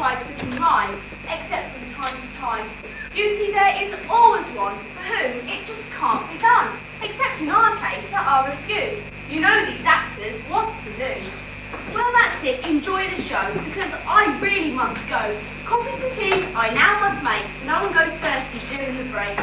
try to put in rhyme, except from time to time. You see, there is always one for whom it just can't be done, except in our case there are a few. You know these actors, what's to do? Well, that's it. Enjoy the show, because I really must go. Coffees and teas I now must make, so no one goes thirsty during the break.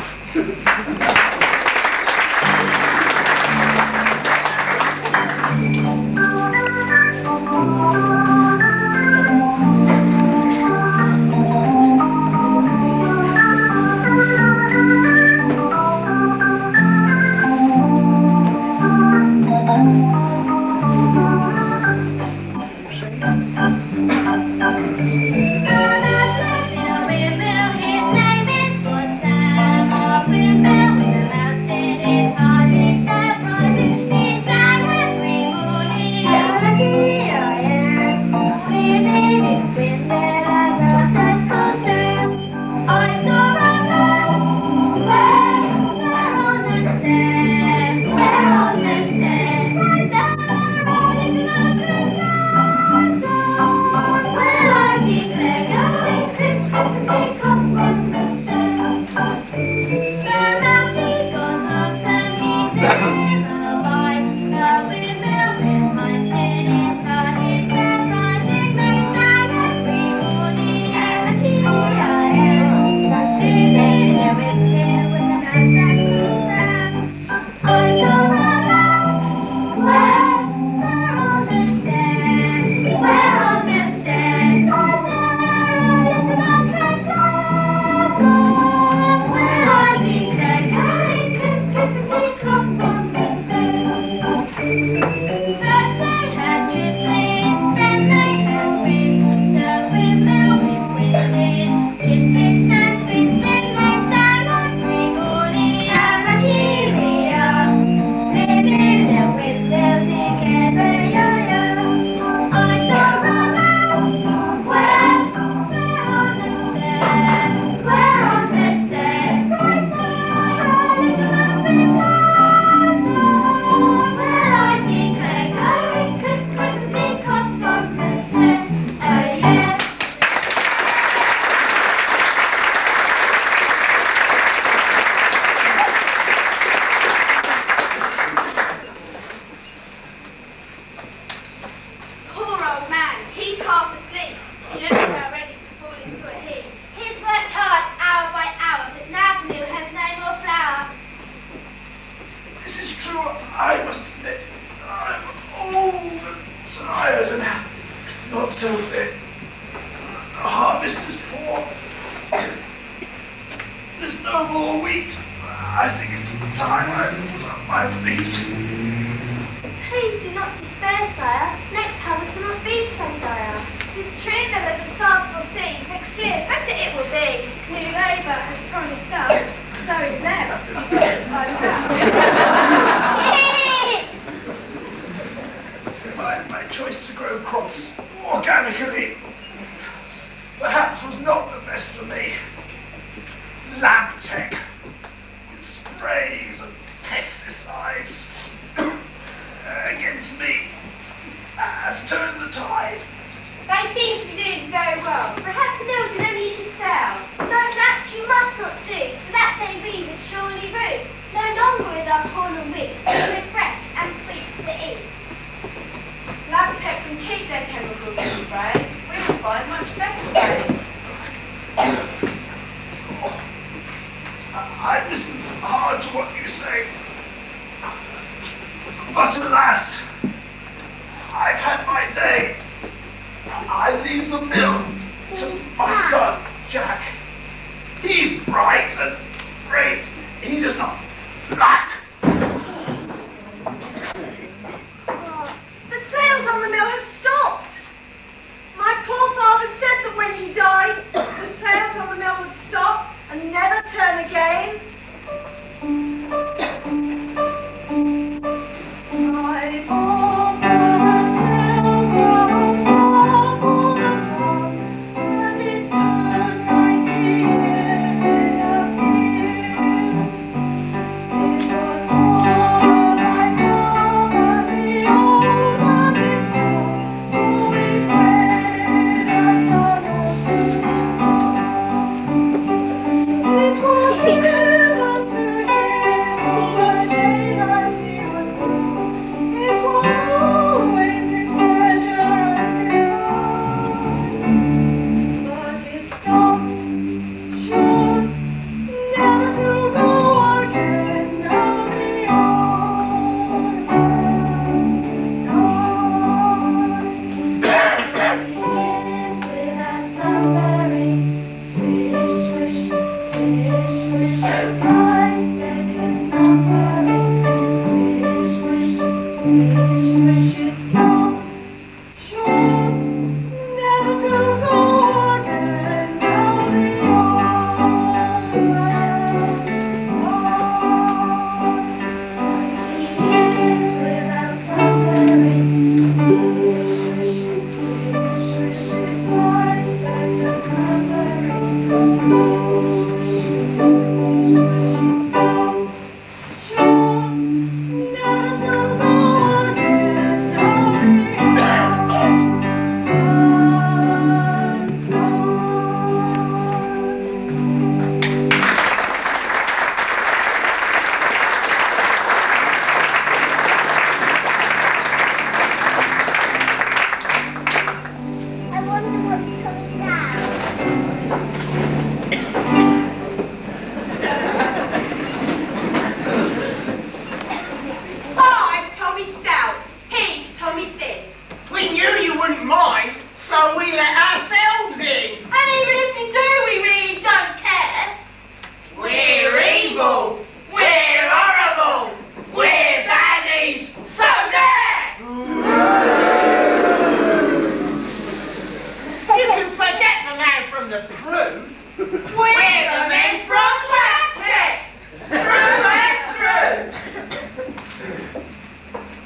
from the crew. We're the men from Claptrap! Through and through!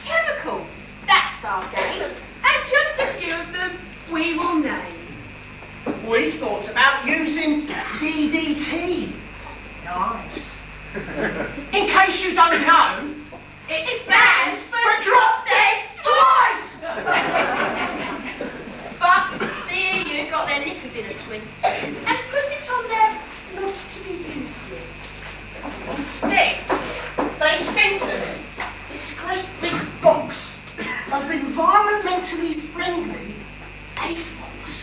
Chemicals, that's our game. And just a few of them we will name. We thought about using DDT. Nice. In case you don't know, it stands for drop dead twice! But the EU got their knickers in a twist and put it on there not to be used with. Instead, they sent us this great big box of environmentally friendly AFOS.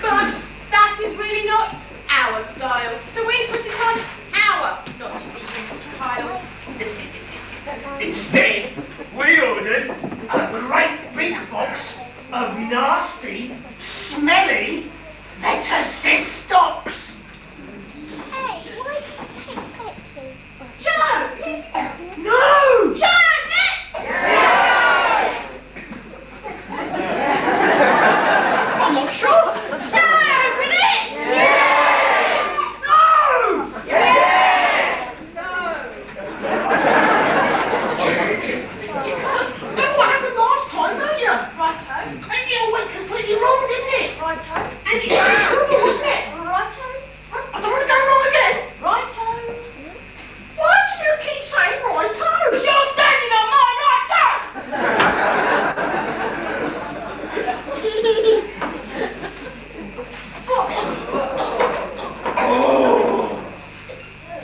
But that is really not our style, so we put it on our not to be used pile. Instead, we ordered a great big box of nasty, smelly metacystox. Hey, why did you take pictures? Joe! No! Joe, next! Yes! I'm not sure. Shall I open it? Yes! No! Yes! Remember what happened last time, don't you? Righto. And it all went completely wrong, didn't it? Righto. And it was terrible, wasn't it? Righto. I don't want to go wrong again. Righto. Why do you keep saying righto? Because you're standing on my right toe!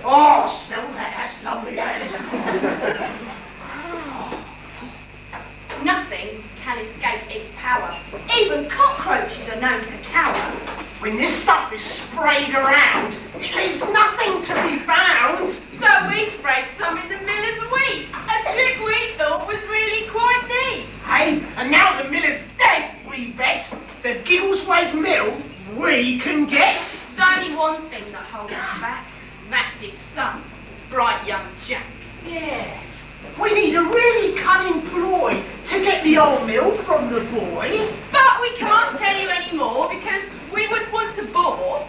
Oh, smell that. That's lovely, that is. Nothing can escape its power. Even cockroaches are known to cower. When this stuff is sprayed around, it leaves nothing to be found. So we sprayed some in the miller's wheat. A trick we thought was really quite neat. Hey, and now the miller's dead, we bet. The Giggleswade mill we can get. There's only one thing that holds us back. That's his son, bright young Jack. Yeah. We need a really cunning ploy to get the old mill from the boy. But we can't tell you any more because we wouldn't want to bore.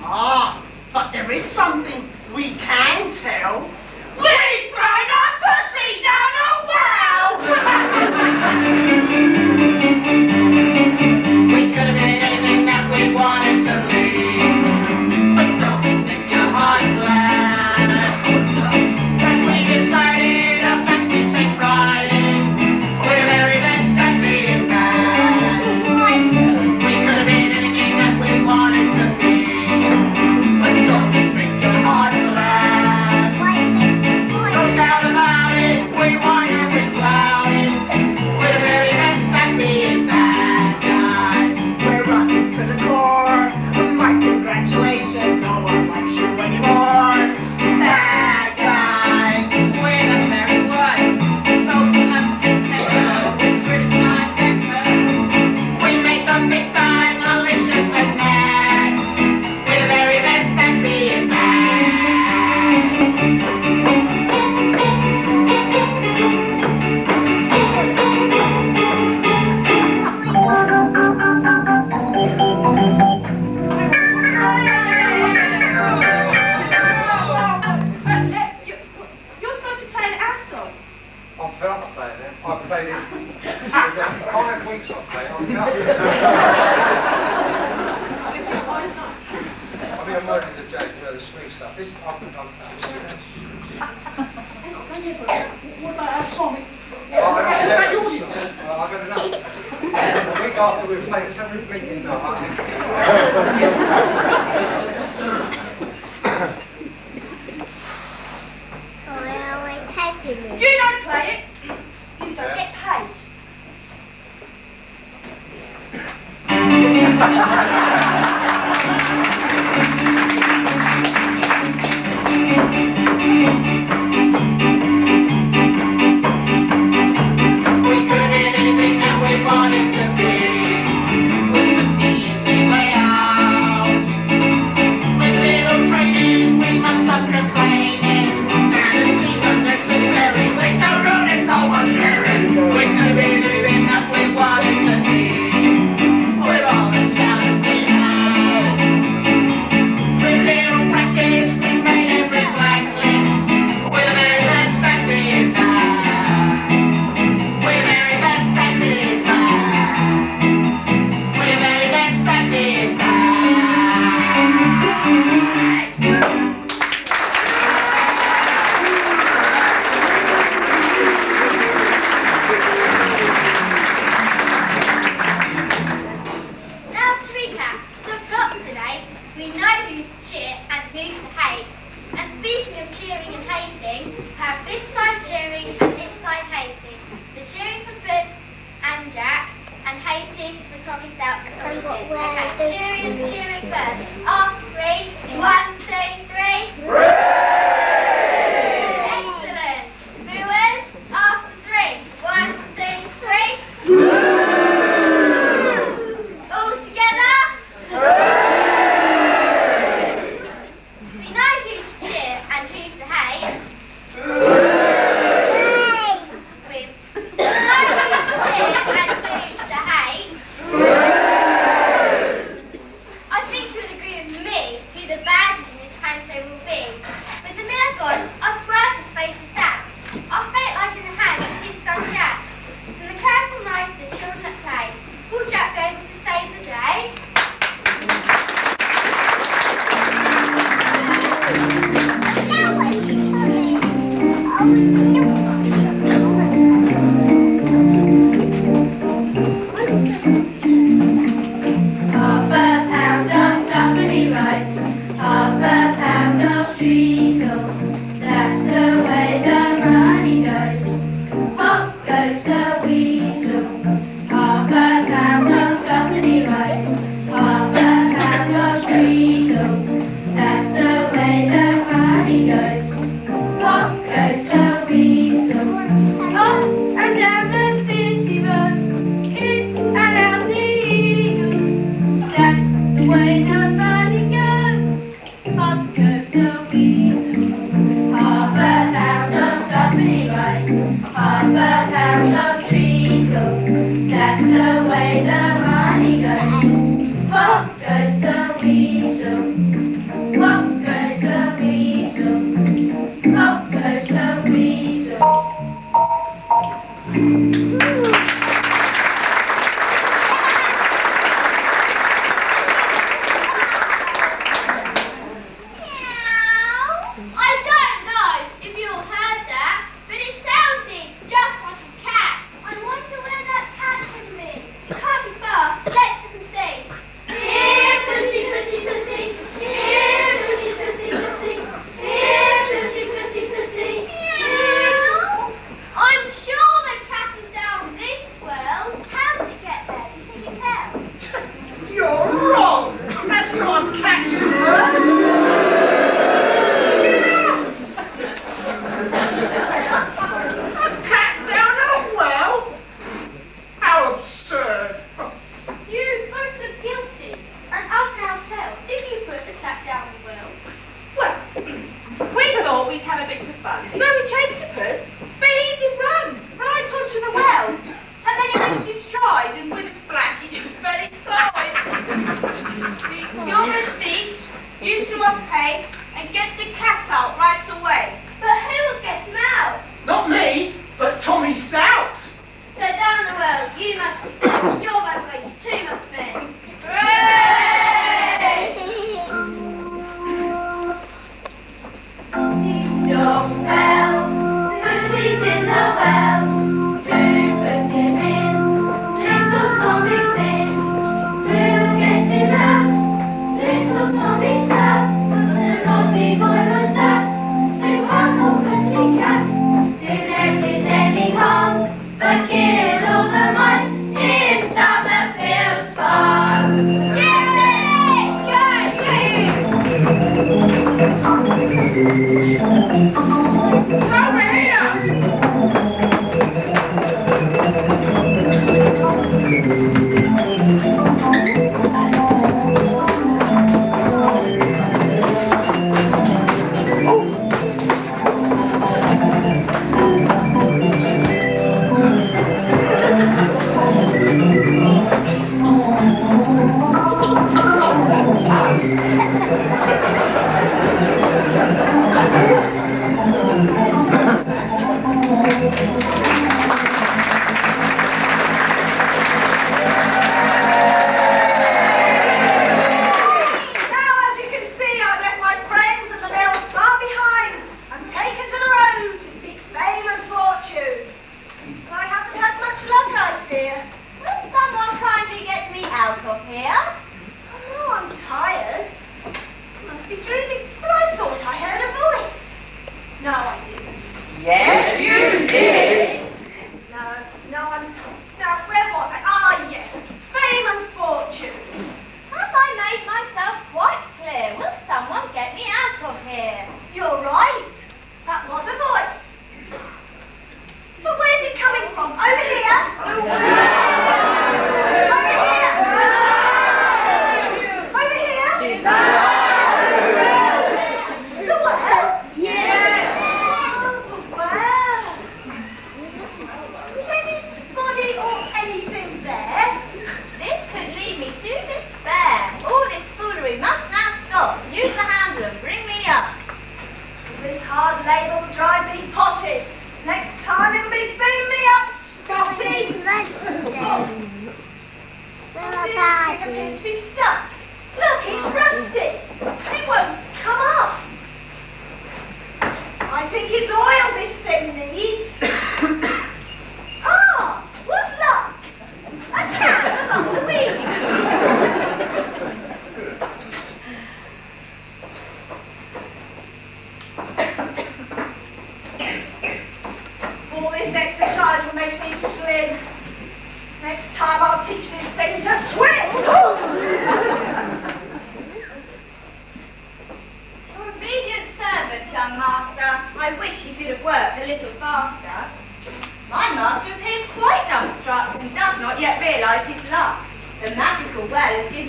Ah, but there is something we can tell. We've thrown our pussy down a well! We could have been anything that we wanted to be, but don't make your heart glad. As we decided, a fact we take pride in, we're the very best at being bad. We could have been anything that we wanted to be, but don't make your heart glad. No doubt about it, we won and we plowed it, we're the very best at being bad guys. We're rocking to the core. My congratulations, no one likes you anymore. Bad guys, we're the very worst. Both of us can we criticize and curse. We make the big time malicious and mad. We're the very best at being bad. You're supposed to play an our song. I'm fed up playing it. I've played it. We've got 5 weeks I've played it. I'm fed up. I mean, I'm working the Jake for the smooth stuff. This, What about our song? I've had enough. A week after we were playing, so we're thinking, no, You don't play it. You don't get paid. We could have been anything that we wanted to be. We took the easy way out. Cheers first. After 3, 1, 2, 3. Excellent. Viewers, after 3, 1, 2, 3. All together. We know who to cheer and who to hate. We know who to cheer and who to hate. I think you'll agree with me who the badges in this hand show will be. With the miller gone, our square for space is sat. Our fate lies in the hands of his son Jack. From the curtain rise to the children at play. Will Jack be able to save the day? Half a pound of twopenny rice, half a pound of treacle. That's the way the money goes. Hop goes the weasel. Half a pound of twopenny rice, half a pound of treacle. That's the way the money goes. Hop goes the weasel. Hop and down the city road, in and out the eagle. That's the way the money goes. Hop goes the weasel. Half a pound of twopenny rice, half a pound of treacle. That's the way the money goes. Hop goes the weasel. Hop goes the weasel. Hop goes the weasel. I don't know if you all heard that, but it sounded just like a cat. I wonder where that cat can be. It can't be far. Let's listen and see. Here, pussy, pussy, pussy. Here, pussy, pussy, pussy. Here, pussy, pussy, pussy. Meow. I'm sure the cat is down this well. How did it get there? Do you think you can? You're wrong. That's not a cat, you heard. A cat down a well? How absurd. You both look guilty, and I'll now tell if you put the cat down the well. Well, we thought we'd have a bit of fun, so we chased the Puss, but he did run right onto the well, and then he lost his stride, and with a splash he just fell inside. You must eat, you two must pay, and get the cat out right away. But who will get him out? Not me, but Tommy Stout. So down the well, you must be. You're by the way, you two must be. Ding dong bell, Pussy's in the well. Who put him in? Little Tommy Thin. Who'll get him out? Little Tommy Stout. The naughty boy was that. Too hard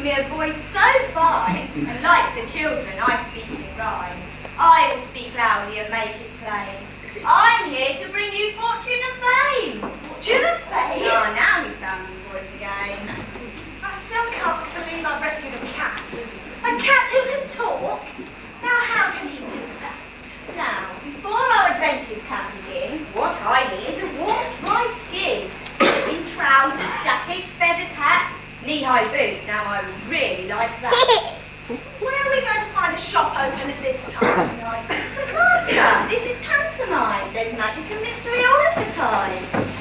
me a voice so fine, and like the children I speak in rhyme. I will speak loudly and make it plain. I'm here to bring you fortune and fame. Fortune and fame? Oh, now he found his voice again. I still can't believe I've rescued a cat. A cat who can talk? Now how can he do that? Now, before our adventures can begin, what I need is a warm, dry skin. In trousers, jacket, feathered hat, knee-high boots. Now I would really like that. Where are we going to find a shop open at this time? But Master, this is pantomime. There's magic and mystery all of the time.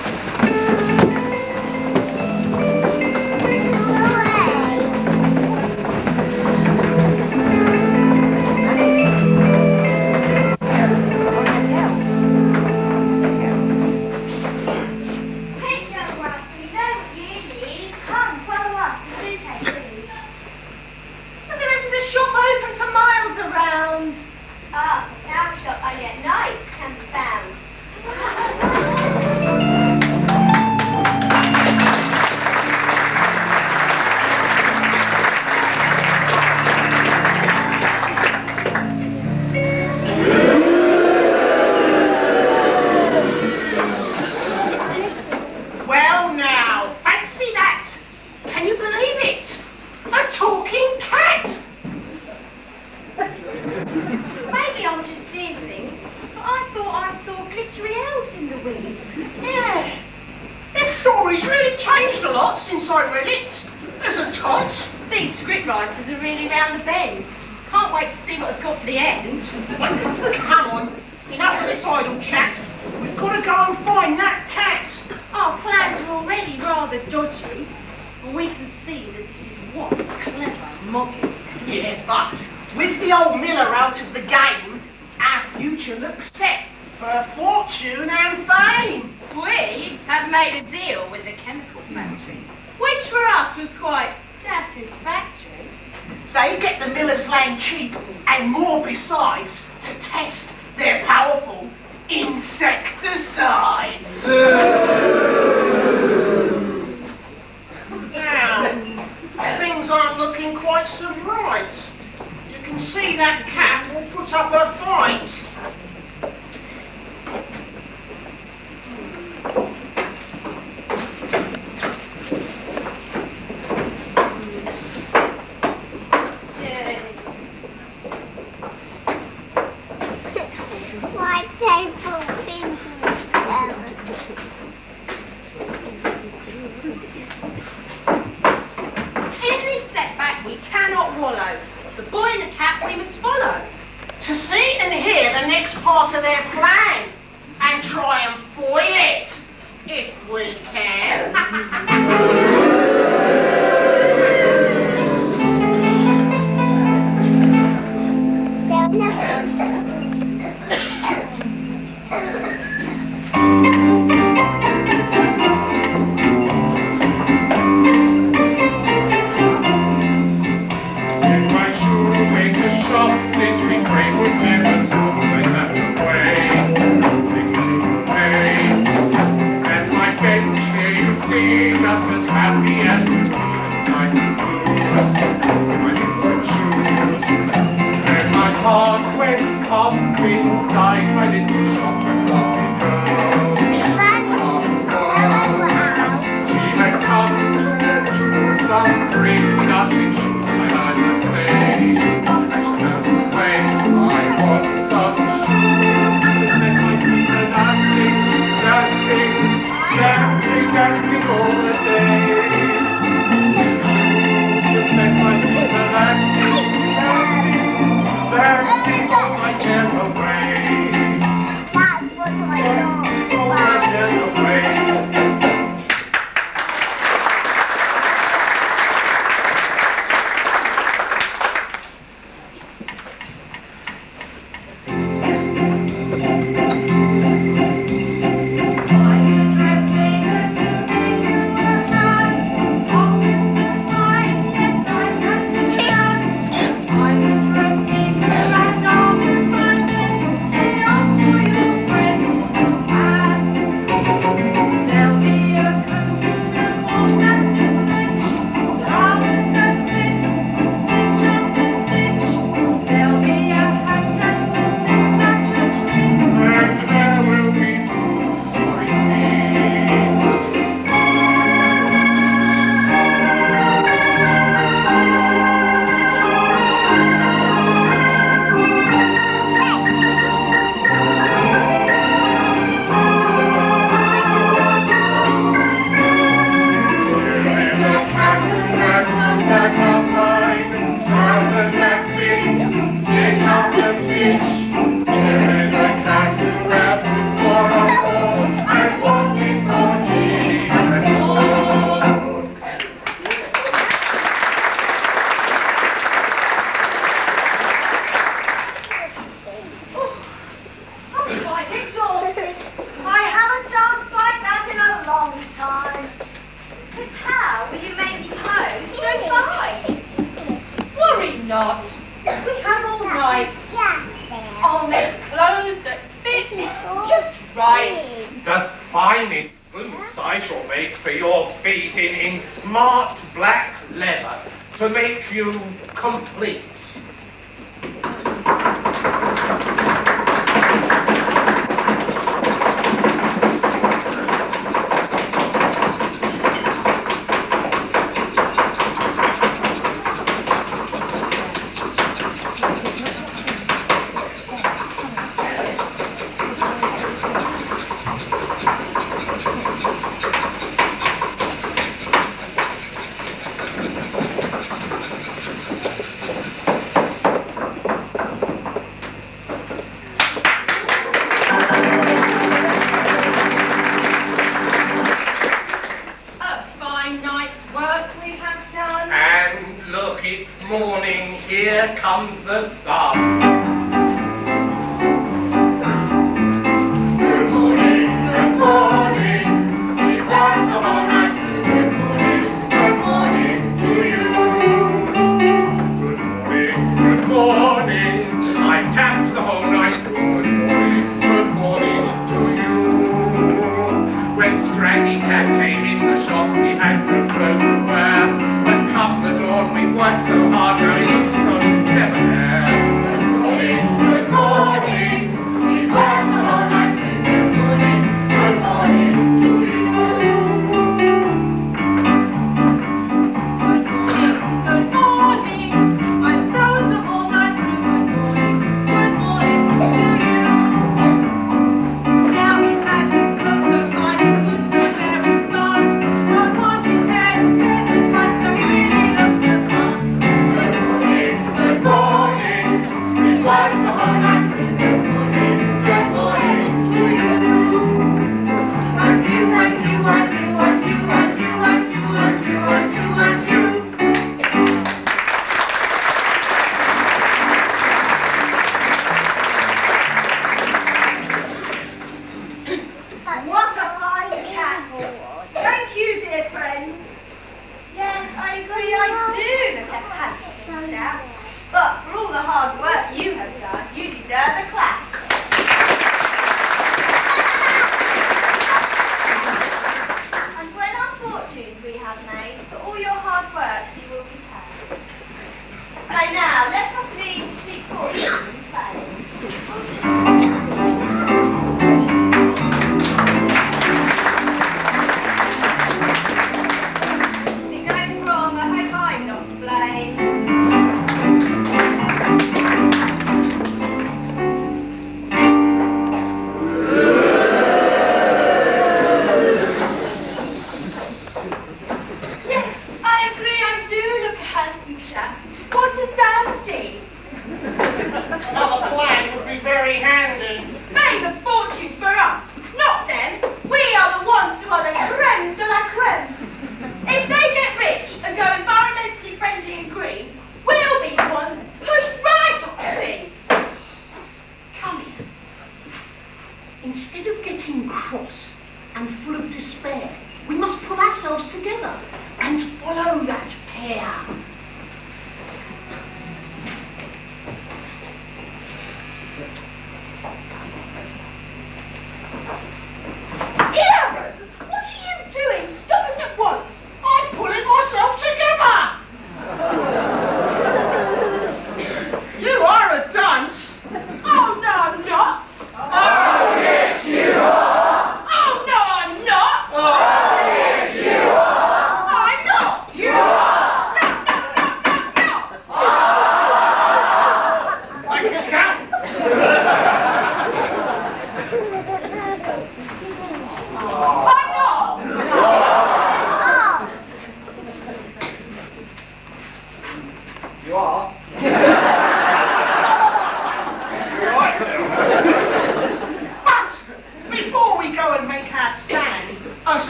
not. We have all right. I'll make clothes that fit just right. The finest boots I shall make for your feet in smart black leather to make you complete.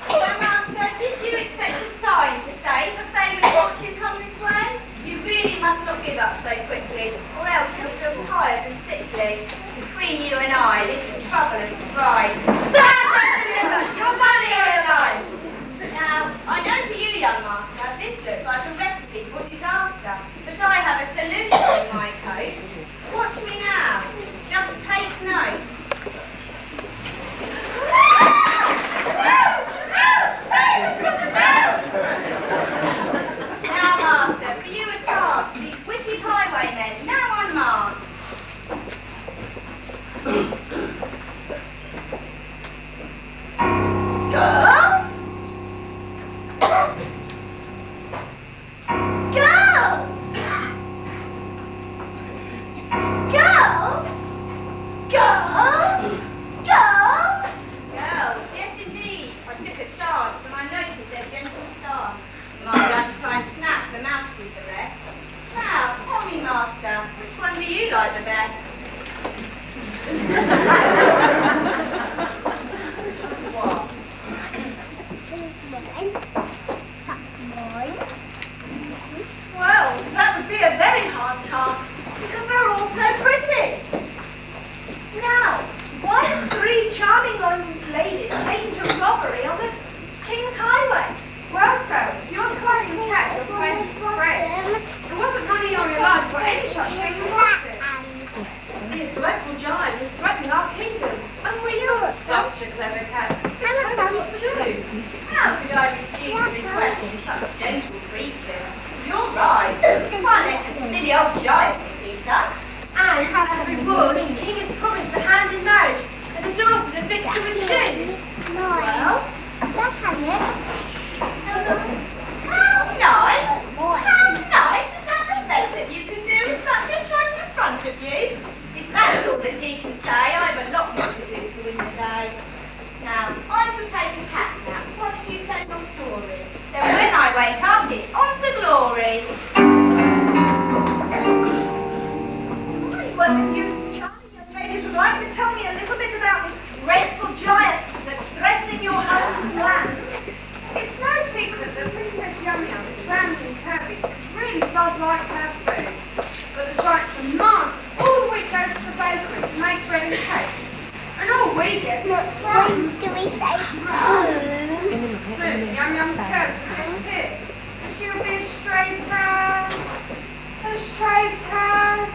Grandma said, did robbery on the King's Highway. Well, so, you're claiming cash your friend's friend. There wasn't money on your life for any such thing, was it? His dreadful giant is threatening our kingdom, and we are such a clever cat. Tell us what to do. How could I refuse a request from such gentle creatures? You're right. You can't let a silly old giant defeat us. And as we would, the king has promised to hand in marriage as a daughter to Victor with shoes. Well, Let's have it. how nice. How nice is that the best that you can do with such a choice in front of you? If that's all that he can say, I have a lot more to do to win the day. Now, I shall take a cat nap whilst you tell your story. Then when I wake up, it's on to glory. I wonder if you, charming young ladies, would like to tell me a little bit about this dreadful giant that's threatening your home land. It's no secret that Princess Yum Yum is round and curvy, really does like her food. But the giant demands all the wheat goes to the bakery to make bread and cake. And all we get is crumbs. Do we say Soon, Yum Yum's curves will disappear. And she'll be a stray cat. A stray cat.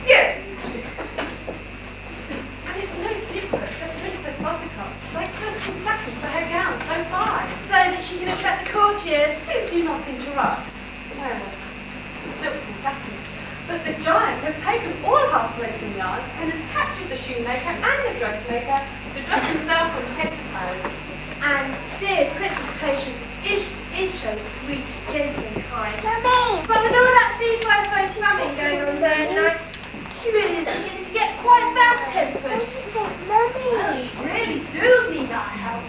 Yes. And it's no secret that Princess Buttercup likes custom satins for her gown so fine, so that she can attract the courtiers. Please do not interrupt. Well, silks and satins. But the giant has taken all our threads and yarns and has captured the shoemaker and the dressmaker to dress himself from head to toe. And dear Princess Patience is so sweet, gentle and kind. Mummy! But with all that C5 plumbing going on there at night, she really is beginning to get quite bad-tempered. Mummy! We really do need our help.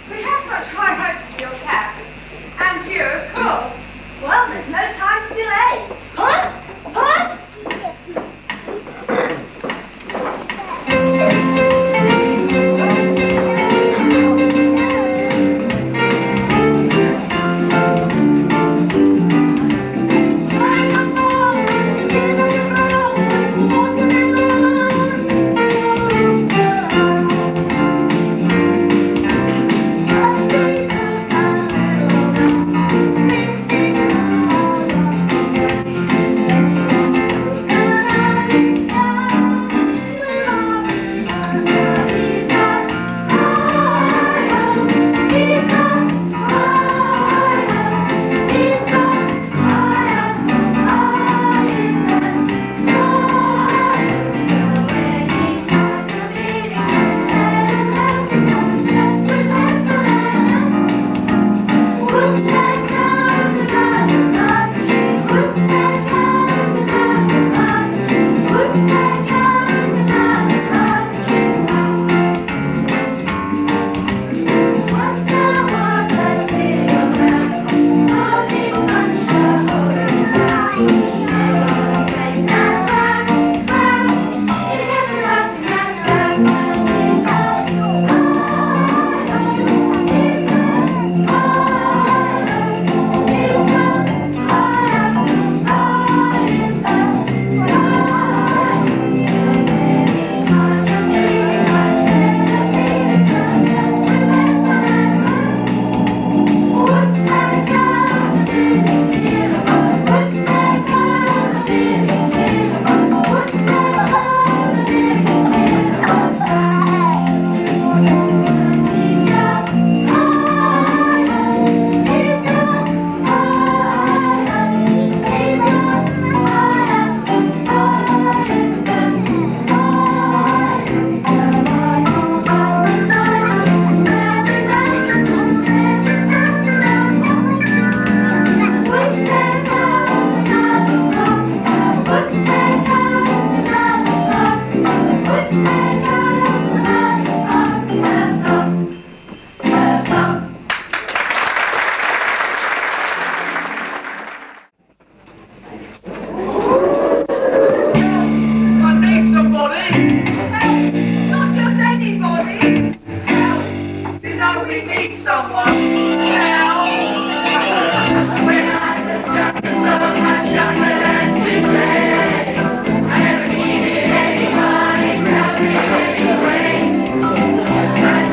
We have such high hopes for your cat. And you, of course. Well, there's no time to delay. Puss! Puss!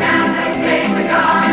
Down, let's take the car.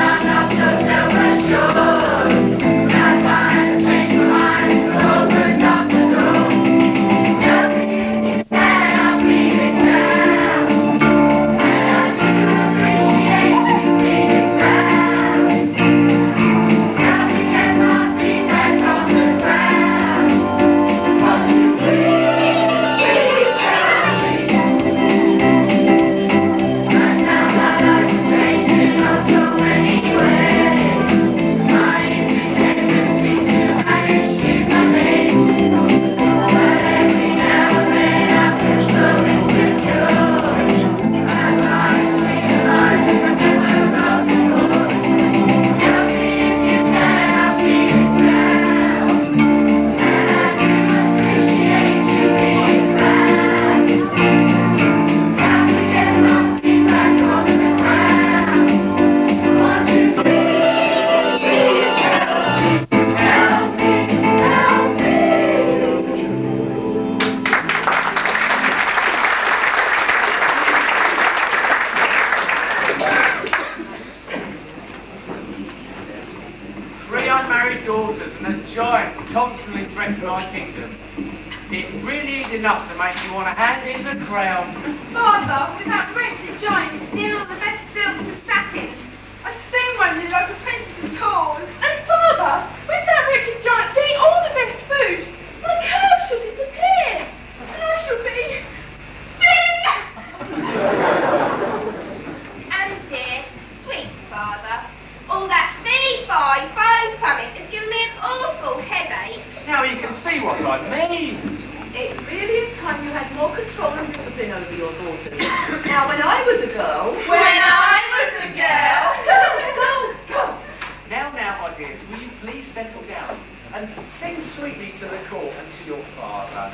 unmarried daughters and a giant constantly threatening our kingdom. It really is enough to make you want to hand in the crown. Father, with that wretched giant stealing all the best silks and satins, I soon won't live over fences at all. And Father, with that wretched giant eating all the best food, my curves shall disappear, and I shall be thin. And dear, sweet Father, all that silly-fi phone poet has given me an awful headache. Now you can see what I mean. It really is time you had more control and discipline over your daughters. Now, when I was a girl... Now, my dears, will you please settle down and sing sweetly to the court and to your father.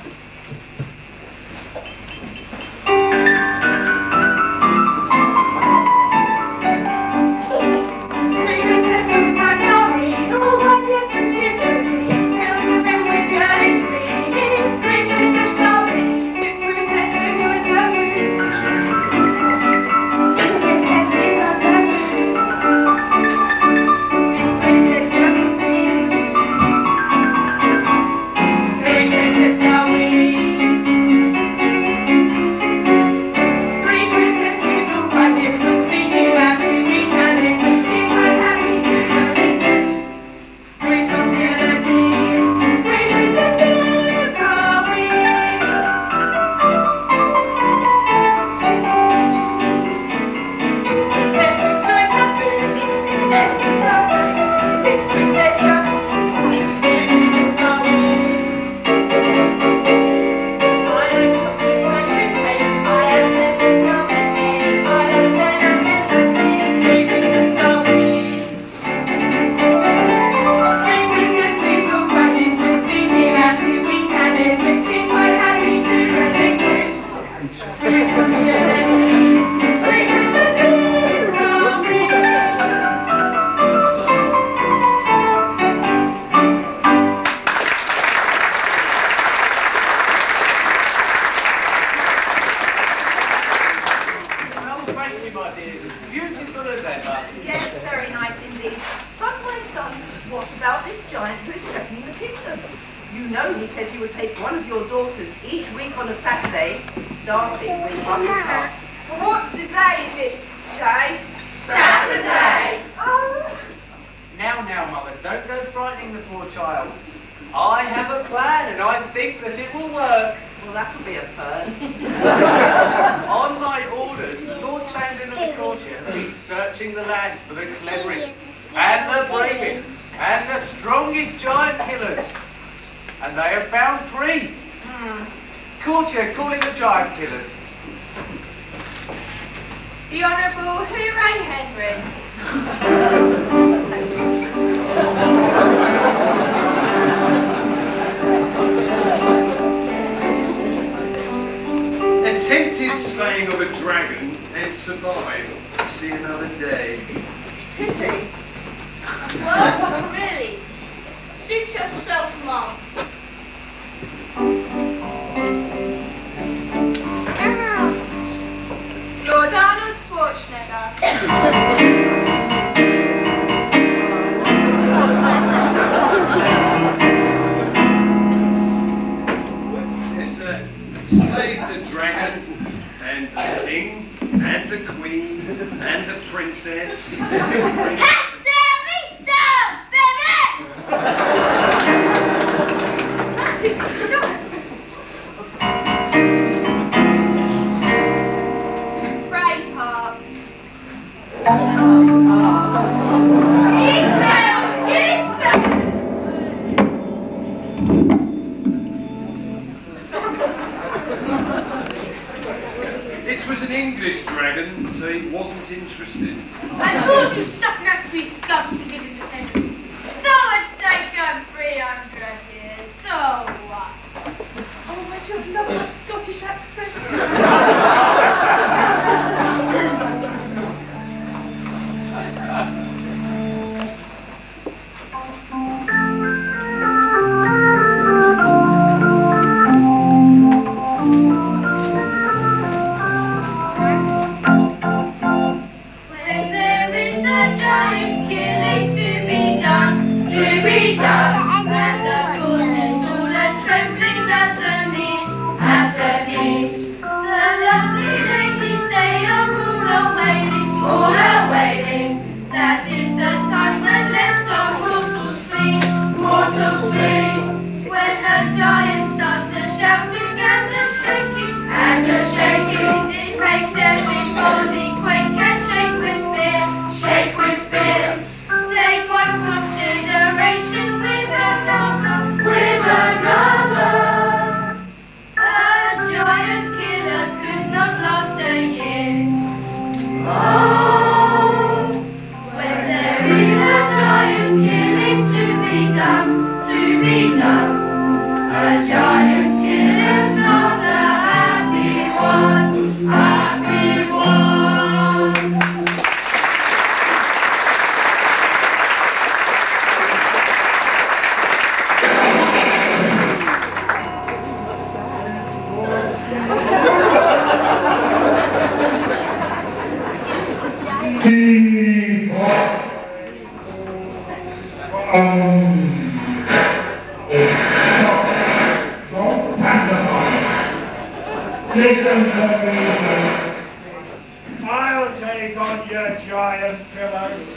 I'll take on your giant pillows,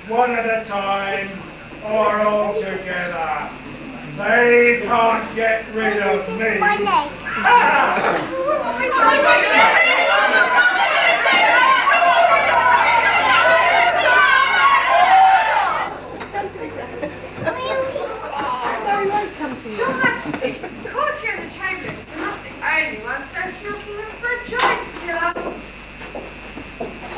one at a time, or all together. They can't get rid of me. My name. Your Majesty, caught you in the chamber. You're not the only one searching your kingdom for a giant killer.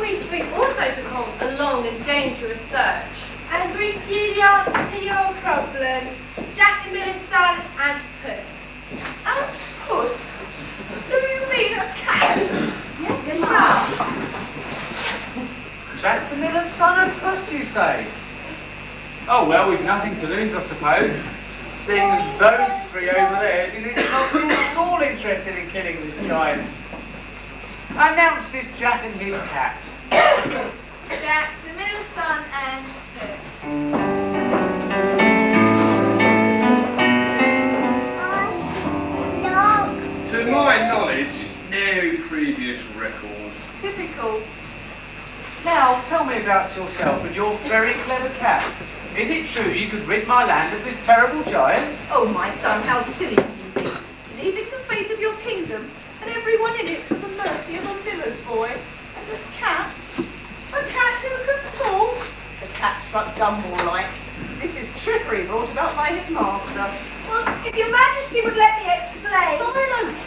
We've also to call a long and dangerous search. And brings you the answer to your problem. Jack the Miller's son and Puss. And Puss? Do you mean a cat? Yes, Mum. Jack the Miller's son and Puss, you say? Oh, well, we've nothing to lose, I suppose. Seeing as those three over there did not seem at all interested in killing this giant. Announce this Jack and his cat. Jack the Miller's son and Puss. To my knowledge, no previous record. Typical. Now, tell me about yourself and your very clever cat. Is it true you could rid my land of this terrible giant? Oh, my son, how silly can you be? Leaving the fate of your kingdom and everyone in it to the mercy of a miller's boy. And a cat? A cat who could talk? The cat struck dumb, more like. This is trickery brought about by his master. Well, if your Majesty would let me explain. Silence!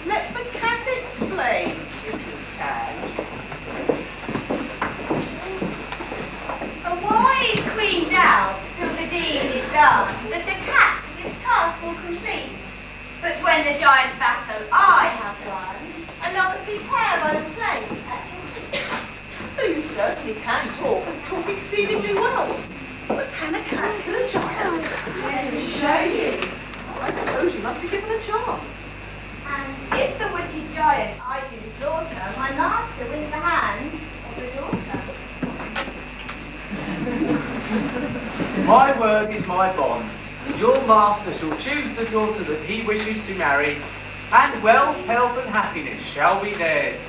Let the cat explain, if you can. A wise queen down till the deed is done, that the cat his task will complete. But when the giant battle I have won, along the pair by the place at your feet. So you certainly can talk, and talk exceedingly well. But can a cat kill a giant? Let me show you. I suppose you must be given a chance. And if the wicked giant I do slaughter, my master wins the hand of the daughter. My word is my bond. Your master shall choose the daughter that he wishes to marry, and wealth, health, and happiness shall be theirs.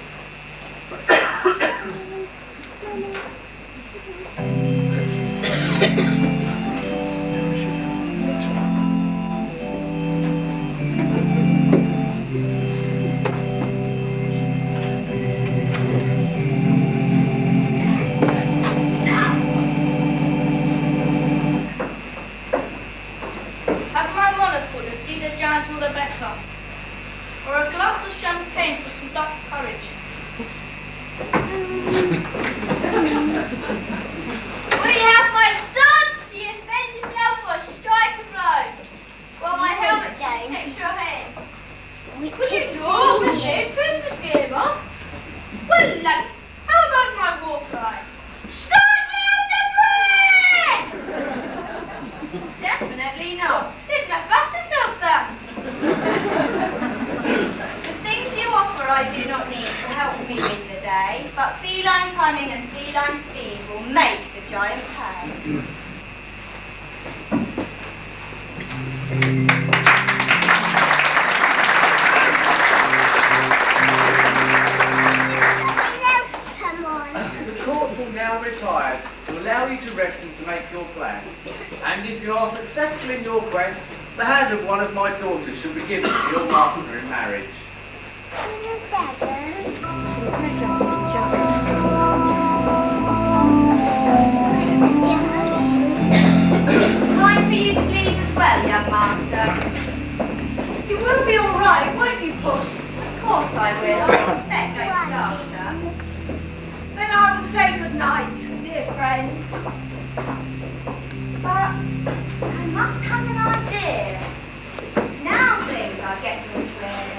All the better. Or a glass of champagne for some dark courage. Will you have my sword to defend yourself or strike a blow? Well, my helmet protects your head. Will you draw with this? Who's the schemer? Well, look, how about my war cry? Start you the bread! Definitely not. Sit down, bust yourself then. The things you offer I do not need to help me win the day, but feline cunning and feline speed will make the giant pay. The court will now retire to allow you to rest and to make your plans. And if you are successful in your quest, the hand of one of my daughters shall be given to your master in marriage. Time for you to leave as well, young master. You will be all right, won't you, Puss? Of course I will. I expect no disaster. Then I will say good night, dear friend. But I must have an idea. Now things are getting clear.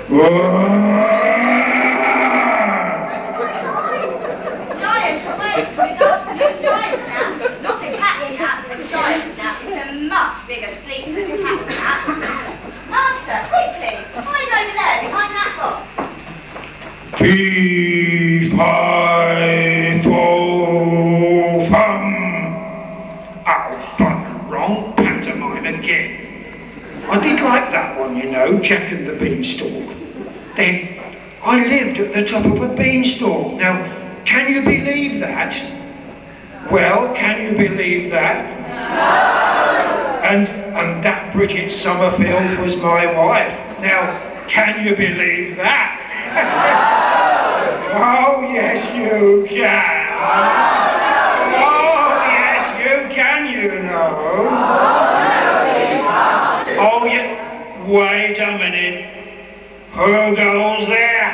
Giant, wait, it's afternoon giant nap, not a cat nap, a giant nap. It's a much bigger sleep than a cat nap. Master, quickly, hide over there behind that box. Fee-fi-fo-fum. Oh, bugger, wrong pantomime again. I did like that one, you know, Jack and the Beanstalk. Then, I lived at the top of a beanstalk. Now, can you believe that? Well, can you believe that? No. And that Bridget Summerfield was my wife. Now, can you believe that? Oh, yes, you can. Oh, yes, you can, you know. Oh, yeah. Wait a minute. Who goes there?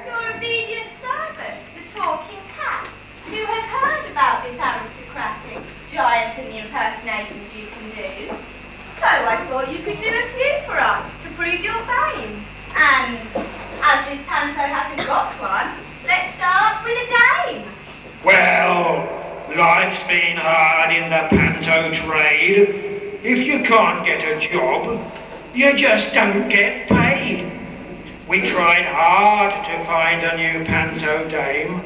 Your obedient servant, the talking cat, who has heard about this aristocratic giant and the impersonations you can do. So I thought you could do a few for us to prove your fame. And as this panto hasn't got one, let's start with a dame. Well, life's been hard in the panto trade. If you can't get a job, you just don't get paid. We tried hard to find a new panto dame,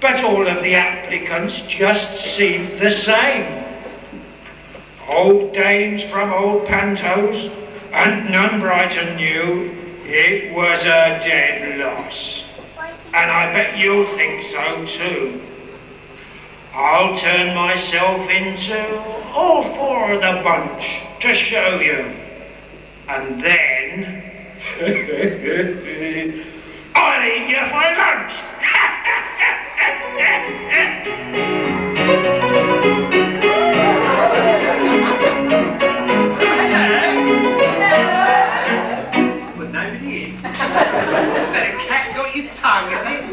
but all of the applicants just seemed the same. Old dames from old pantos, and none bright and new. It was a dead loss. And I bet you'll think so too. I'll turn myself into all four of the bunch to show you. And then I'll eat you for lunch. But nobody in. Has that a cat got your tongue, has it?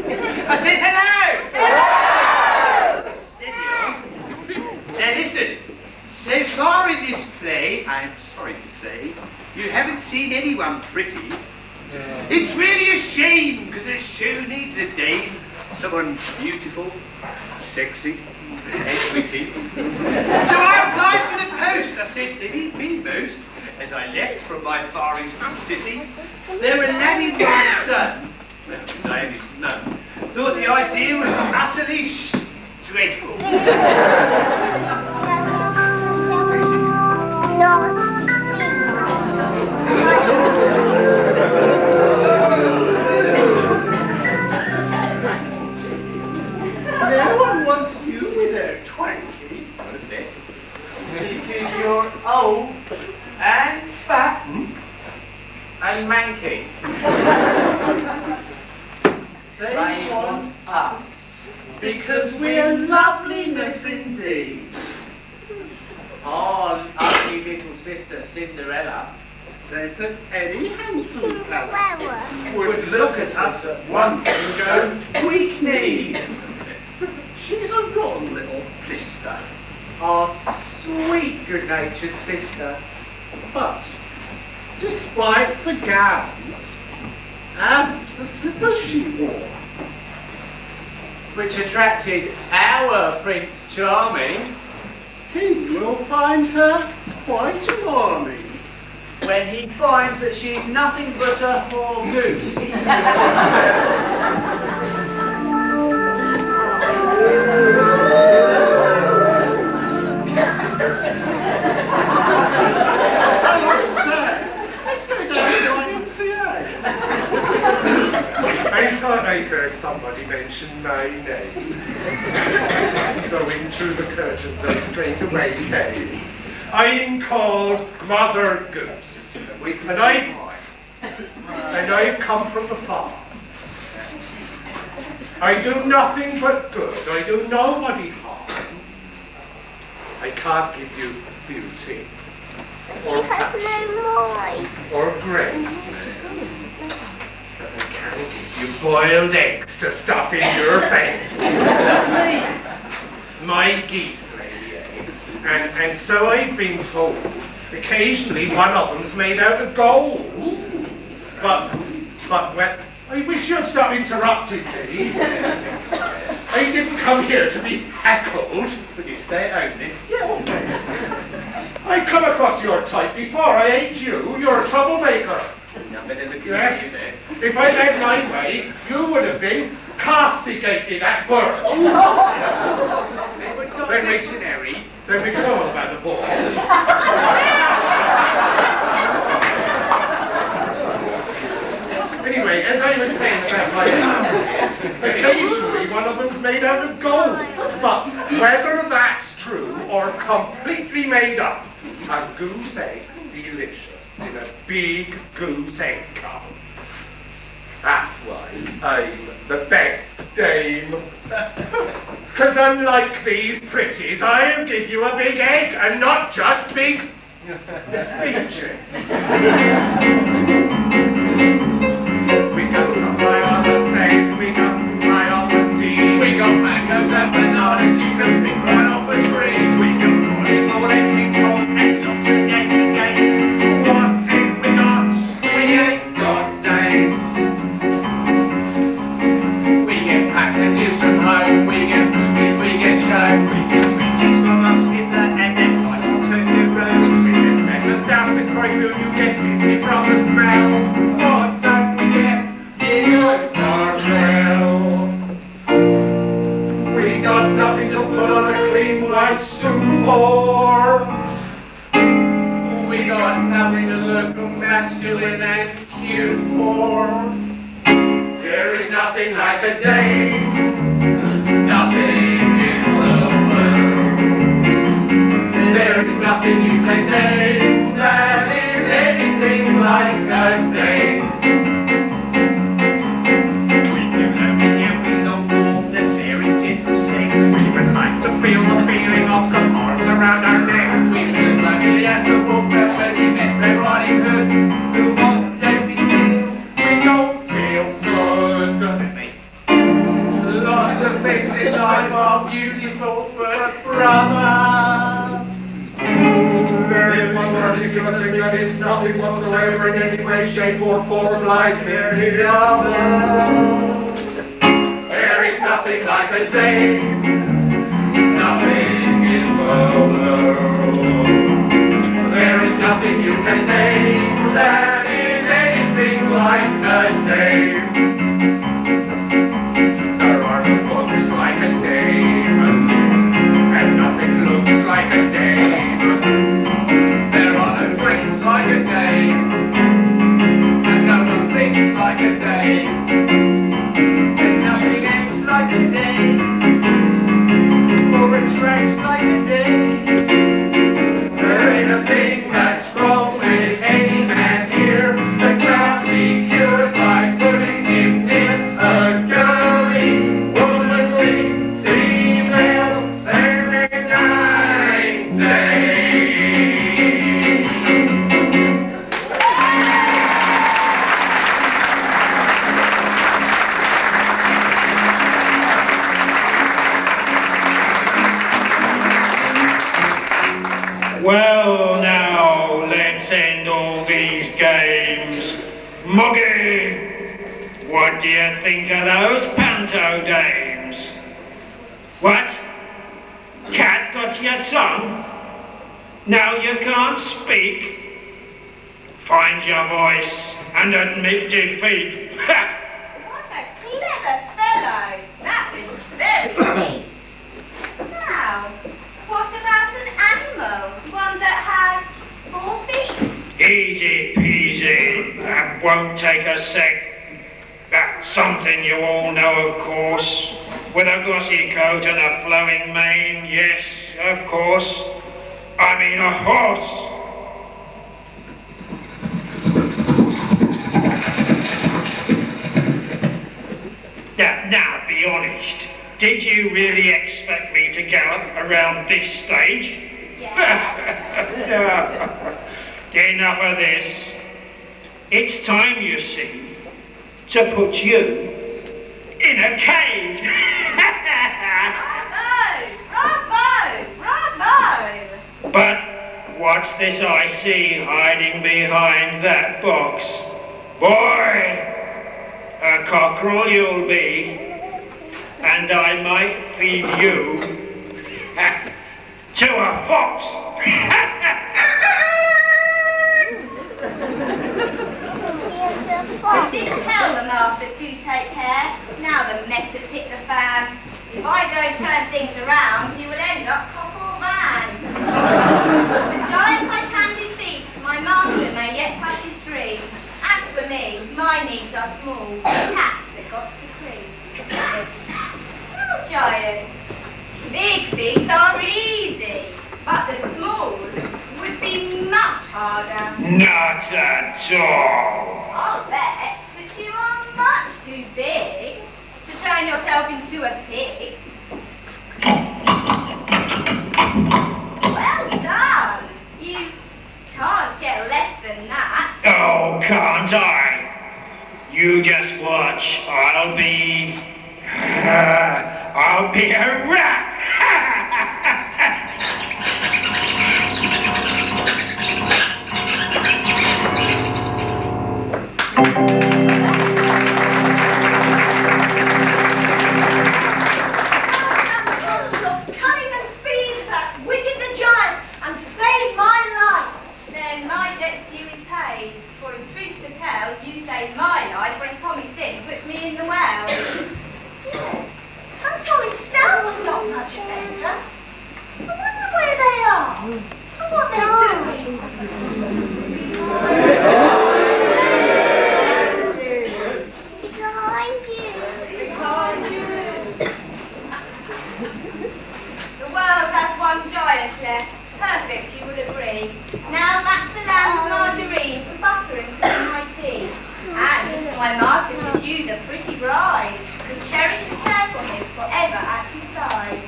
I said hello! Hello! Now listen, so far in this play, I'm sorry to say, you haven't seen anyone pretty. It's really a shame, because a show needs a dame. Someone beautiful, sexy, and witty. So I applied for the post. I said, they need me most. As I left from my Far Eastern city, there were laddie my son, well, as I had his none, thought the idea was utterly dreadful. No one wants you with a twanky, not a bit, because you're old and fat and manky. They want us because we're loveliness indeed. Oh, ugly little sister Cinderella says that any handsome fellow would look at us at once and go, weak-kneed. She's a rotten little blister. Our sweet, good-natured sister. But, despite the gowns and the slippers she wore, which attracted our Prince Charming, he will find her quite alarming when he finds that she's nothing but a whore goose. I thought I heard somebody mention my name. So in through the curtains I straight away came. I'm called Mother Goose. And I've come from the farm. I do nothing but good. I do nobody harm. I can't give you beauty or fashion or grace. But I can give you boiled eggs to stuff in your face. My geese lay the eggs. And so I've been told, occasionally one of them's made out of gold. But But when... I wish you'd stop interrupting me. I didn't come here to be heckled. But you stay at home, then? Yeah. I come across your type before. I ain't you. You're a troublemaker. Nothing in the Yes. community there. If I had my way, you would have been castigated at birth. When missionary, Then we can go on about the ball. Anyway, as I was saying about my house, occasionally one of them's made out of gold. But whether that's true or completely made up, a goose egg's delicious in a big goose egg cup. That's why I'm the best dame. Because unlike these pretties, I'll give you a big egg and not just big speeches. We got supply on the sand, we got supply on the sea. we got mangoes and bananas you can pick right off a tree. We got rolling, rolling, king kong, and lots of yanking games. What have we got? We ain't got days. We get packages from home, we get movies, we get shows. We get speeches from us with the and then light to the road. We get letters down the corridor, you get dizzy from the smell. What don't we get? Good Darnell. We got nothing to put on a clean white suit for. We got nothing to look masculine and cute for. There is nothing like a dame. Nothing in the world. There is nothing you can name That is anything like a dame. We do nothing and we know all the very gentle sex. We would like to feel the feeling of some arms around our necks. We feel like he has to walk that when he met Red Riding Hood. Who what don't we feel? We don't feel good. Lots of things in life are beautiful, but brother. There is one particular thing that is nothing whatsoever in any way, shape or form like any other. There is nothing like a dame. Nothing in the world. There is nothing you can name that is anything like a dame. There are no books like a dame, and nothing looks like a dame. There are no drinks like a dame, and no one thinks like a dame, and nothing acts like a dame, or attracts like a dame. There ain't a thing that's wrong with any man here that can't be cured by putting him near a girly, womanly, female, feminine dame. Well, now, let's end all these games. Moggy, what do you think of those panto dames? What? Cat got your tongue? Now you can't speak? Find your voice and admit defeat. Ha! What a clever fellow. That was very neat. Now, what about an animal? One that has 4 feet? Easy peasy. That won't take a sec. That's something you all know, of course. With a glossy coat and a flowing mane, yes, of course. I mean a horse. Now, be honest. Did you really expect me to gallop around this stage? Yeah. Enough of this. It's time, you see, to put you in a cage. Bravo! Bravo! But what's this I see hiding behind that box? Boy, a cockerel you'll be, and I might feed you to a fox. I did tell the master to take care. Now the mess has hit the fan. If I don't turn things around, he will end up cockle man. The giant I can defeat, my master may yet have his dream. As for me, my needs are small. Cats that got to cream. Small giants. Big things are easy, but the small would be much harder. Not at all. I'll bet that you are much too big to turn yourself into a pig. Well done. You can't get less than that. Oh, can't I? You just watch. I'll be a rat. Cunning and speed that witted the giant and saved my life. Then my debt to you is paid. For as truth to tell, you saved my life when Tommy Sin put me in the well. And Tommy Stout was not much better. I wonder where they are and what they're doing. The world has one giant left. Perfect, you would agree. Now that's the land of margarine for butter and for my tea. And my master could use a pretty bride who cherish and care for him forever at his side.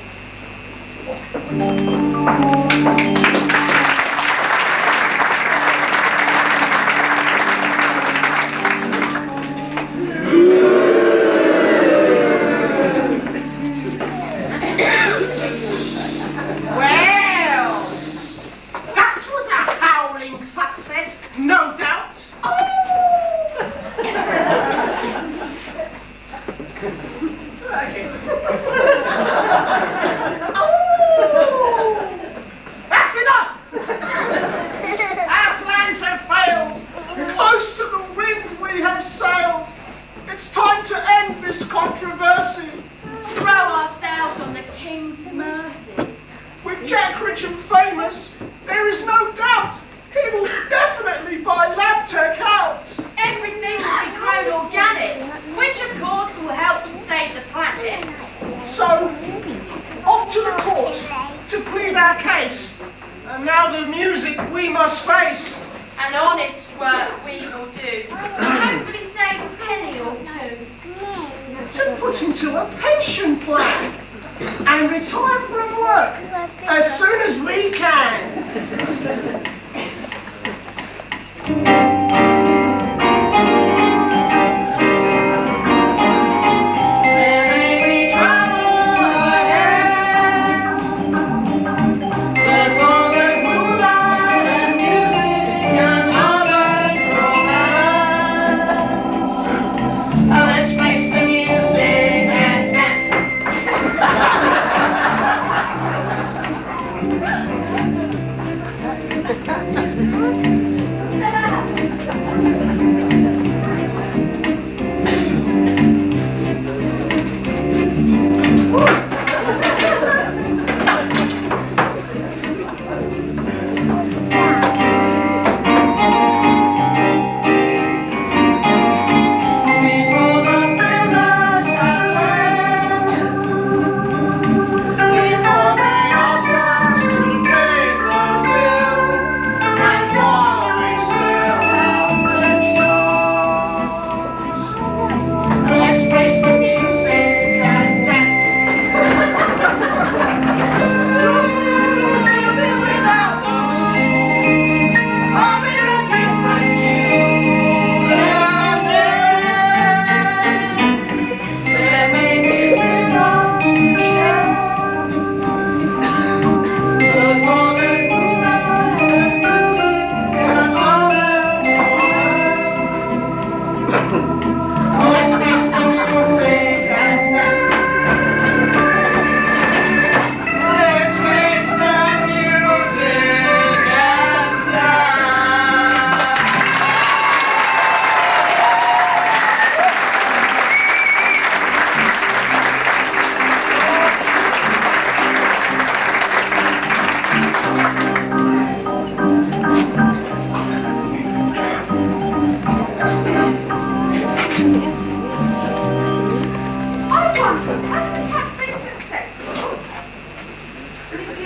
No doubt. Oh! That's enough! Our plans have failed. Close to the wind we have sailed. It's time to end this controversy. Throw ourselves on the king's mercy. With Jack rich and famous, there is no doubt he will definitely buy lab tech out. Everything will be grown organic, which of course will help to save the planet. So, off to the court to plead our case. And now the music we must face. An honest work we will do, and hopefully save a penny or two. To put into a pension plan and retire from work as soon as we can.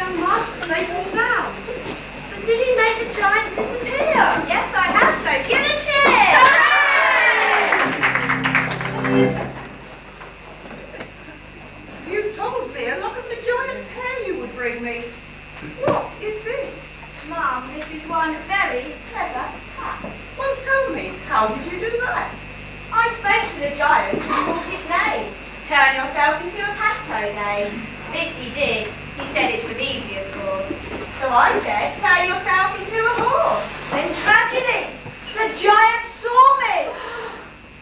young monsters and they fall down. But did he make the giant disappear? Yes, I have so. Give it a cheer! You told me a lock of the giant's hair you would bring me. What is this? Mum, this is one very clever cat. Well, tell me, how did you do that? I spoke to the giant and called his name. Turn yourself into a cat, Tocco. This he did. He said it was easy, of course. So I said, turn yourself into a horse. Then tragedy! The giant saw me!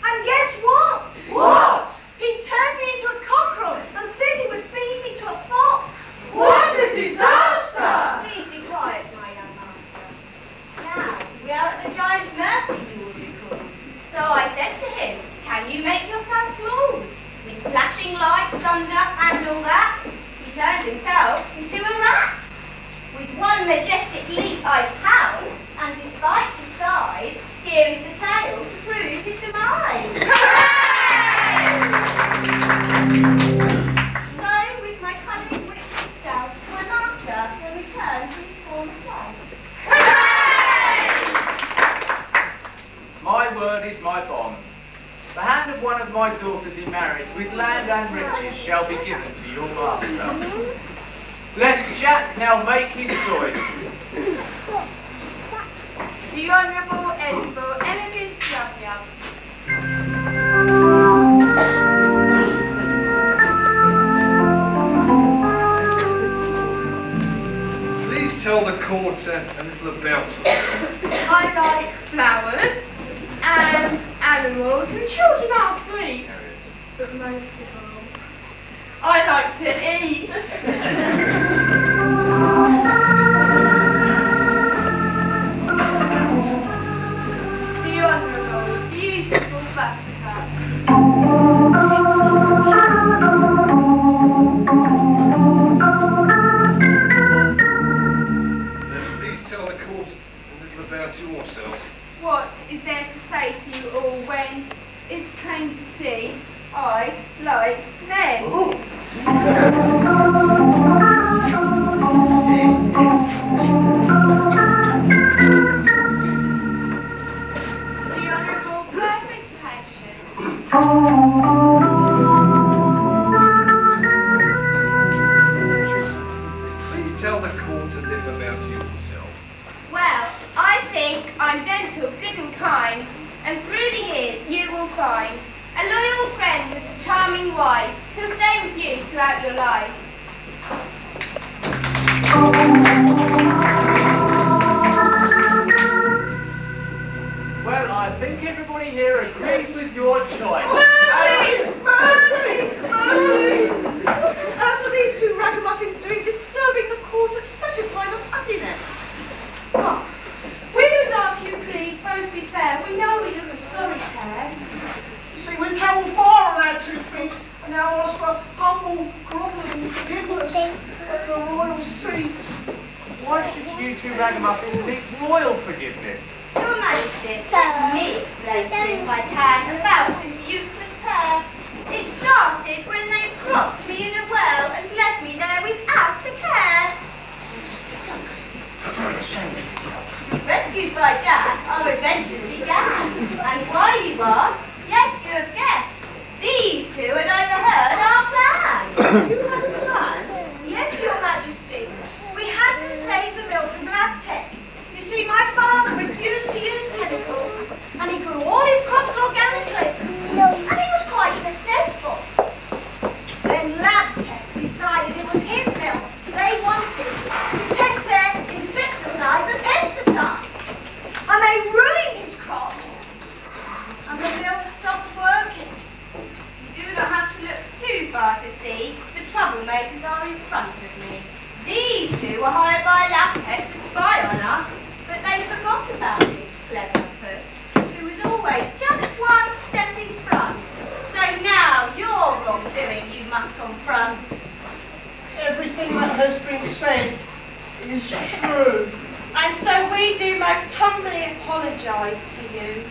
And guess what? What? He turned me into a cockerel and said he would feed me to a fox. What a disaster! Please be quiet, my young master. Now, we are at the giant's mercy, you will recall. So I said to him, can you make yourself small? With flashing lights, thunder, and all that, he turned himself into a rat. With one majestic leap I pounced, and despite his size, here is the tail to prove his demise. So, with my cunning wit and stealth, my master will return to his former self. My word is my bond. The hand of one of my daughters in marriage, with land and riches, shall be given to your master. Let Jack now make his choice. The Honourable Edinburgh Elegant Yum-Yum. Please tell the court a little about yourself. I like flowers and animals and children are sweet. But most of all, I like to eat. The Honourable, beautiful buttercup. Please tell the court a little about yourself. What is there to say to you all when it's plain to see I like men? The Honourable Perfect Passion. Please tell the court a little about yourself. Well, I think I'm gentle, good and kind, and through the years you will find a loyal friend with a charming wife who'll stay with you throughout your life. Well, I think everybody here agrees with your choice. What are these two ragamuffins doing disturbing the court at such a time of happiness? Oh, we would ask you please both be fair. We know we look of sorry care. You see, we've travelled far on our 2 feet, and now ask for humble, grovelling forgiveness at the royal seat. Why should you two ragamuffins seek royal forgiveness? Your Majesty, let me explain to you if I can about this useless pair. It started when they propped me in a well and left me there without a care. Rescued by Jack, our adventures began. And why, you ask? Yes, you have guessed. These two had overheard our plan. You had a plan? Yes, Your Majesty. We had to save the milk from lab tech. You see, my father refused to use chemicals, and he grew all his crops organically, and he was quite successful. Then lab tech decided it was his milk they wanted to test their insecticides and pesticides, and they ruined his crops, and the milk stopped working. You do not have to look too far to see the troublemakers are in front of me. These two were hired by Labtech to spy on us, but they forgot about this clever Puss, who was always just one step in front. So now your wrongdoing you must confront. Everything that has been said is true. And so we do most humbly apologise to you.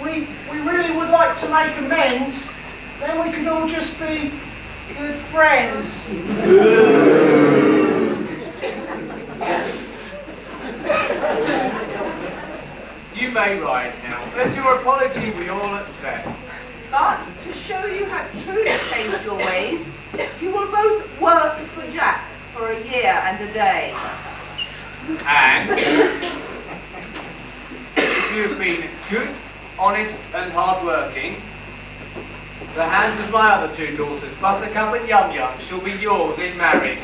We really would like to make amends. Then we could all just be good friends. may ride now. As your apology, we all accept. But to show you have truly changed your ways, you will both work for Jack for a year and a day. And if you've been good, honest and hard-working, the hands of my other two daughters, Buttercup and Yum Yum, shall be yours in marriage.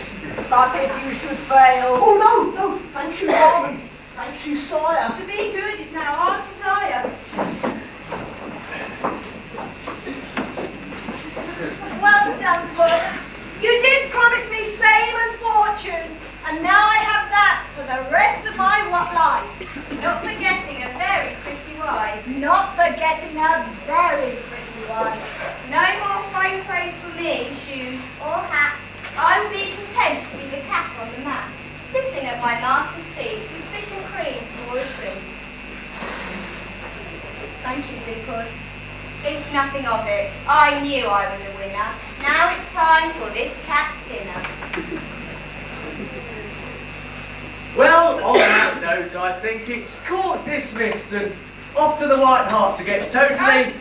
But if you should fail... Oh, no, thank you, darling. Thank you, sire. To be good is now our desire. Well done, Puss. You did promise me fame and fortune, and now I have that for the rest of my life. Not forgetting a very pretty wife. Not forgetting a very pretty one. No more fine praise for me, shoes or hat. I will be content to be the cat on the mat, sitting at my master's seat with fish and cream for a treat. Thank you, big Puss. Think nothing of it. I knew I was a winner. Now it's time for this cat's dinner. Well, on that note, I think it's court dismissed and off to the White Hart to get totally...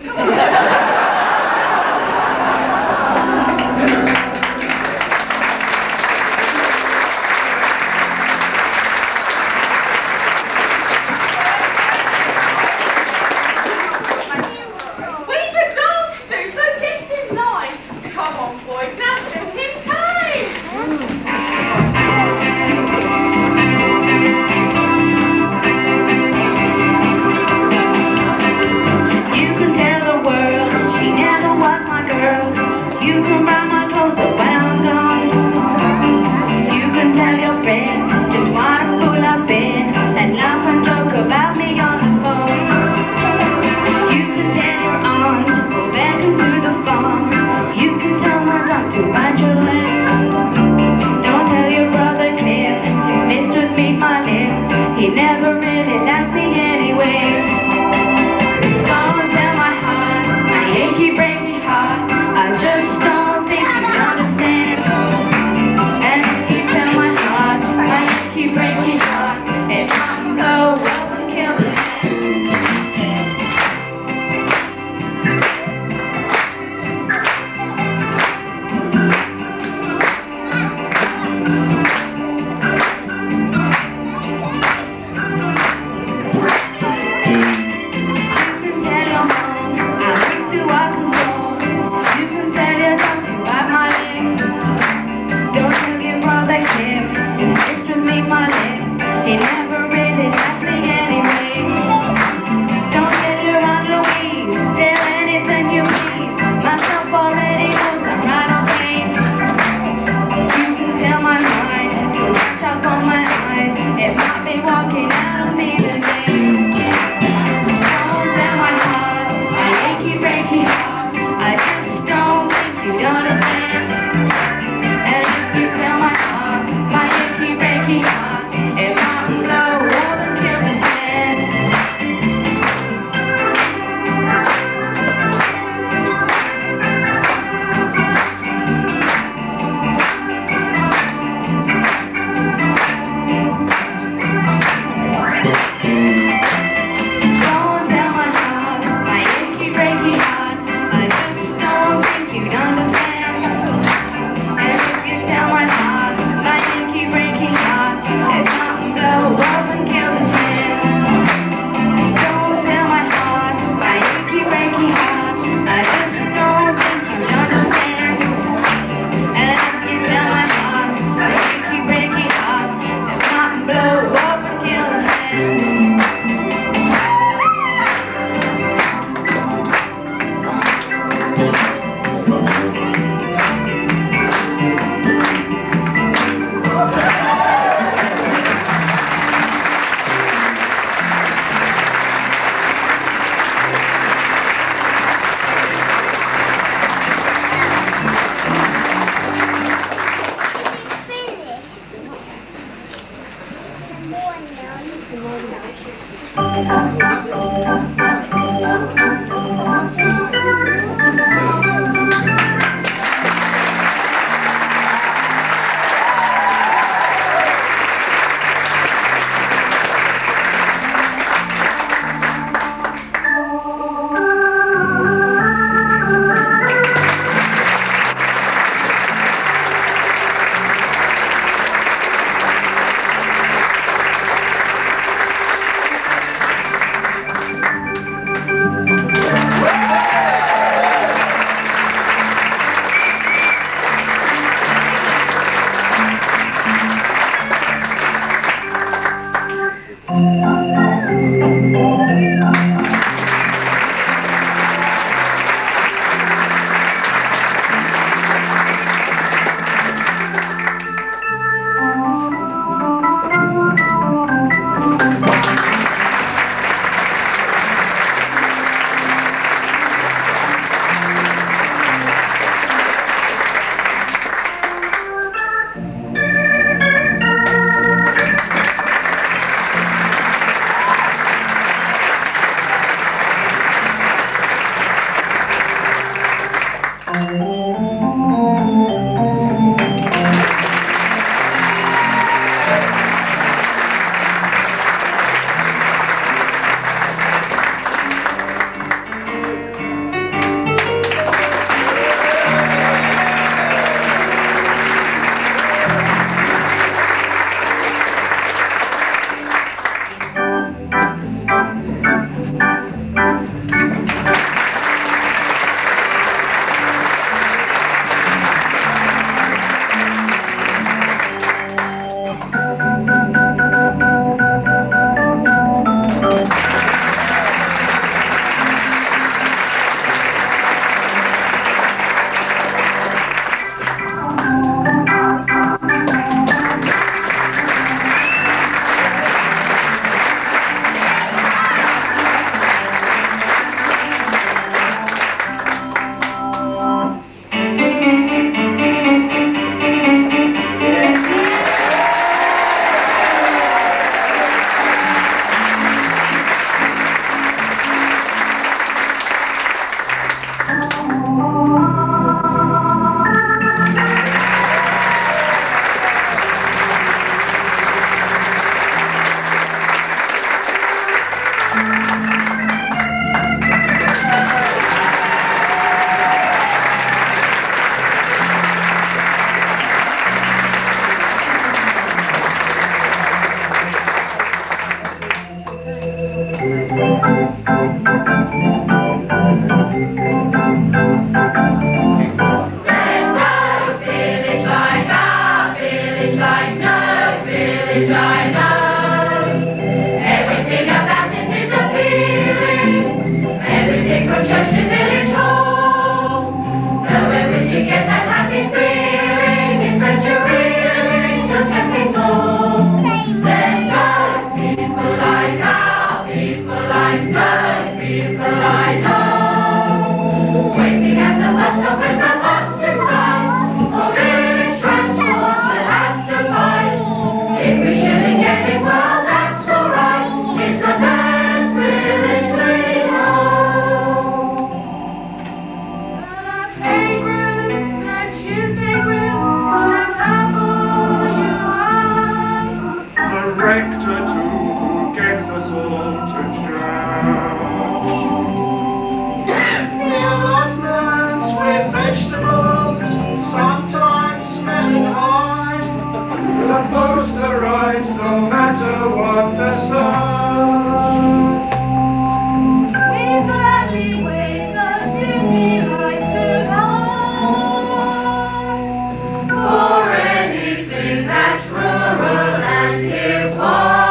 For anything that's rural and here's why.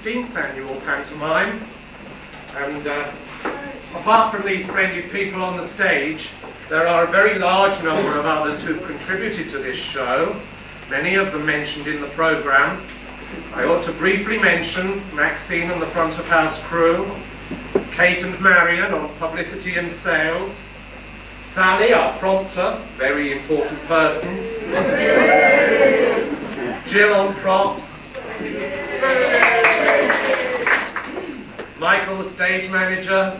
16th annual pantomime. And apart from these splendid people on the stage, there are a very large number of others who've contributed to this show, many of them mentioned in the programme. I ought to briefly mention Maxine and the front of house crew, Kate and Marion on publicity and sales, Sally, our prompter, very important person, Jill on props, Michael, the stage manager,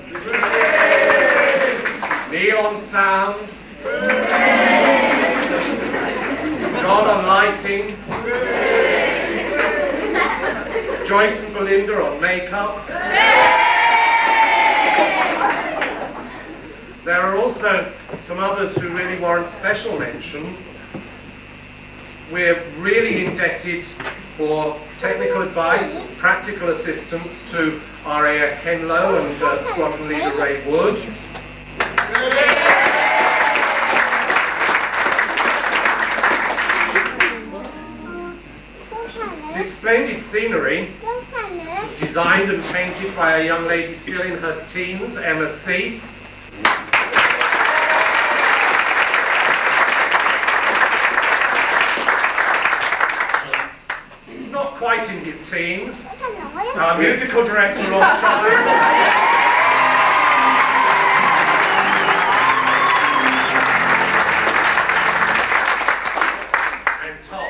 Neil on sound, John on lighting, Joyce and Belinda on makeup. There are also some others who really warrant special mention. We're really indebted for technical advice, practical assistance to R.A. Henlow and Squadron Leader Ray Wood. This splendid scenery was designed and painted by a young lady still in her teens, Emma C. Not quite in his teens. Our musical director, Rob Chimes. And Tom.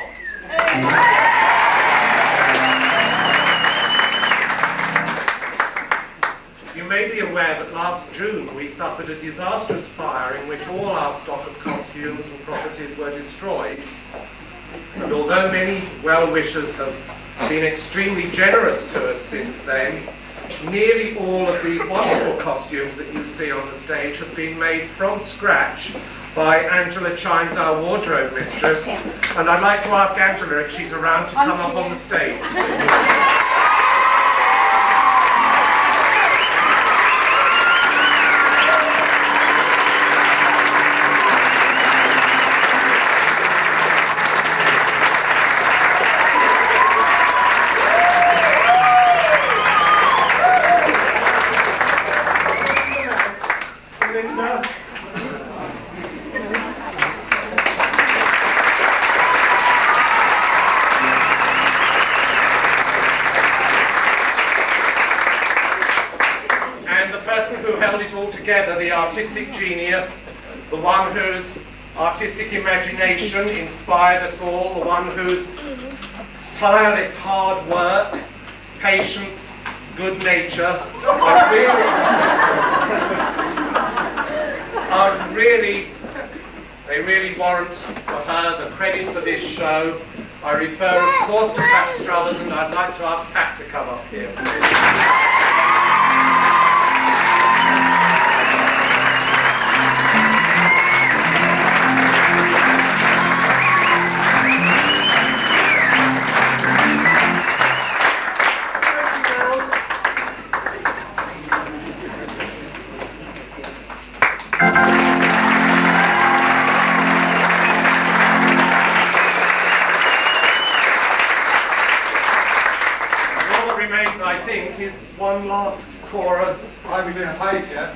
You may be aware that last June we suffered a disastrous fire in which all our stock of costumes and properties were destroyed. And although many well-wishers have been extremely generous to us since then, nearly all of these wonderful costumes that you see on the stage have been made from scratch by Angela Chimes, our wardrobe mistress. And I'd like to ask Angela if she's around to come up on the stage. The artistic genius, the one whose artistic imagination inspired us all, the one whose tireless hard work, patience, good nature they really warrant for her the credit for this show. I refer, of course, to Pat Struthers, and I'd like to ask Pat to come up here. One last chorus. I've been paid yet.